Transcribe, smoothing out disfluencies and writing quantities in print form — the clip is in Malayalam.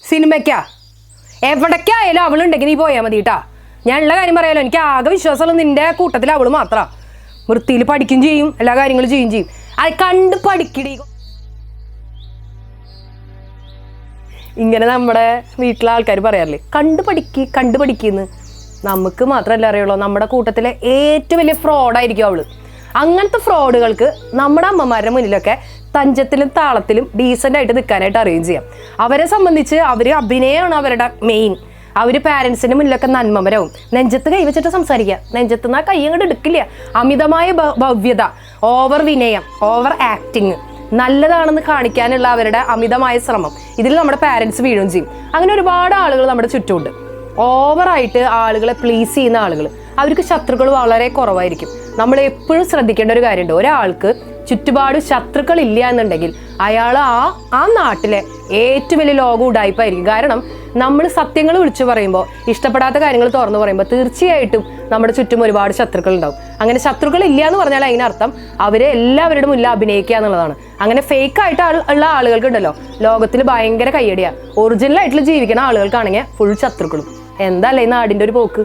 സിനിമയ്ക്കാ എവിടേക്കായാലും അവളുണ്ടെങ്കിൽ നീ പോയാൽ മതി കേട്ടാ. ഞാൻ ഉള്ള കാര്യം പറയാലോ, എനിക്ക് ആകെ വിശ്വാസമുള്ള നിന്റെ കൂട്ടത്തിൽ അവള് മാത്രം. വൃത്തിയിൽ പഠിക്കും ചെയ്യും, എല്ലാ കാര്യങ്ങളും ചെയ്യും. അത് കണ്ട് പഠിക്കടി. ഇങ്ങനെ നമ്മുടെ വീട്ടിലെ ആൾക്കാർ പറയാറില്ലേ, കണ്ടു പഠിക്കുന്നു. നമുക്ക് മാത്രമല്ല അറിയുള്ളൂ, നമ്മുടെ കൂട്ടത്തിലെ ഏറ്റവും വലിയ ഫ്രോഡായിരിക്കും അവള്. അങ്ങനത്തെ ഫ്രോഡുകൾക്ക് നമ്മുടെ അമ്മമാരുടെ മുന്നിലൊക്കെ തഞ്ചത്തിലും താളത്തിലും ഡീസൻ്റ് ആയിട്ട് നിൽക്കാനായിട്ട് അറിയുകയും ചെയ്യാം. അവരെ സംബന്ധിച്ച് അഭിനയമാണ് അവരുടെ മെയിൻ. അവർ പാരൻസിന്റെ മുന്നിലൊക്കെ നന്മമരവും നെഞ്ചത്ത് കൈവച്ചിട്ട് സംസാരിക്കുക. നെഞ്ചത്ത് നിന്ന് ആ കൈ അങ്ങോട്ട് എടുക്കില്ല. അമിതമായ ഭവ്യത, ഓവർ വിനയം, ഓവർ ആക്ടിങ്, നല്ലതാണെന്ന് കാണിക്കാനുള്ള അവരുടെ അമിതമായ ശ്രമം, ഇതിൽ നമ്മുടെ പാരൻസ് വീഴുകയും ചെയ്യും. അങ്ങനെ ഒരുപാട് ആളുകൾ നമ്മുടെ ചുറ്റുമുണ്ട്. ഓവറായിട്ട് ആളുകളെ പ്ലീസ് ചെയ്യുന്ന ആളുകൾ, അവർക്ക് ശത്രുക്കൾ വളരെ കുറവായിരിക്കും. നമ്മൾ എപ്പോഴും ശ്രദ്ധിക്കേണ്ട ഒരു കാര്യമുണ്ട്, ഒരാൾക്ക് ചുറ്റുപാട് ശത്രുക്കൾ ഇല്ല എന്നുണ്ടെങ്കിൽ അയാൾ ആ നാട്ടിലെ ഏറ്റവും വലിയ ലോകം ഉടായ്പായിരിക്കും. കാരണം നമ്മൾ സത്യങ്ങൾ വിളിച്ചു പറയുമ്പോൾ, ഇഷ്ടപ്പെടാത്ത കാര്യങ്ങൾ തുറന്നു പറയുമ്പോൾ തീർച്ചയായിട്ടും നമ്മുടെ ചുറ്റും ഒരുപാട് ശത്രുക്കൾ ഉണ്ടാവും. അങ്ങനെ ശത്രുക്കൾ ഇല്ല എന്ന് പറഞ്ഞാൽ അതിനർത്ഥം അവരെ എല്ലാവരുടെ മുന്നിൽ അഭിനയിക്കുക എന്നുള്ളതാണ്. അങ്ങനെ ഫേക്ക് ആയിട്ട് ഉള്ള ആളുകൾക്ക് ഉണ്ടല്ലോ ലോകത്തിൽ ഭയങ്കര കയ്യടിയാണ്. ഒറിജിനൽ ആയിട്ടുള്ള ജീവിക്കുന്ന ആളുകൾക്കാണെങ്കിൽ ഫുൾ ശത്രുക്കളും. എന്താ അല്ലേ ഈ നാടിൻ്റെ ഒരു പോക്ക്.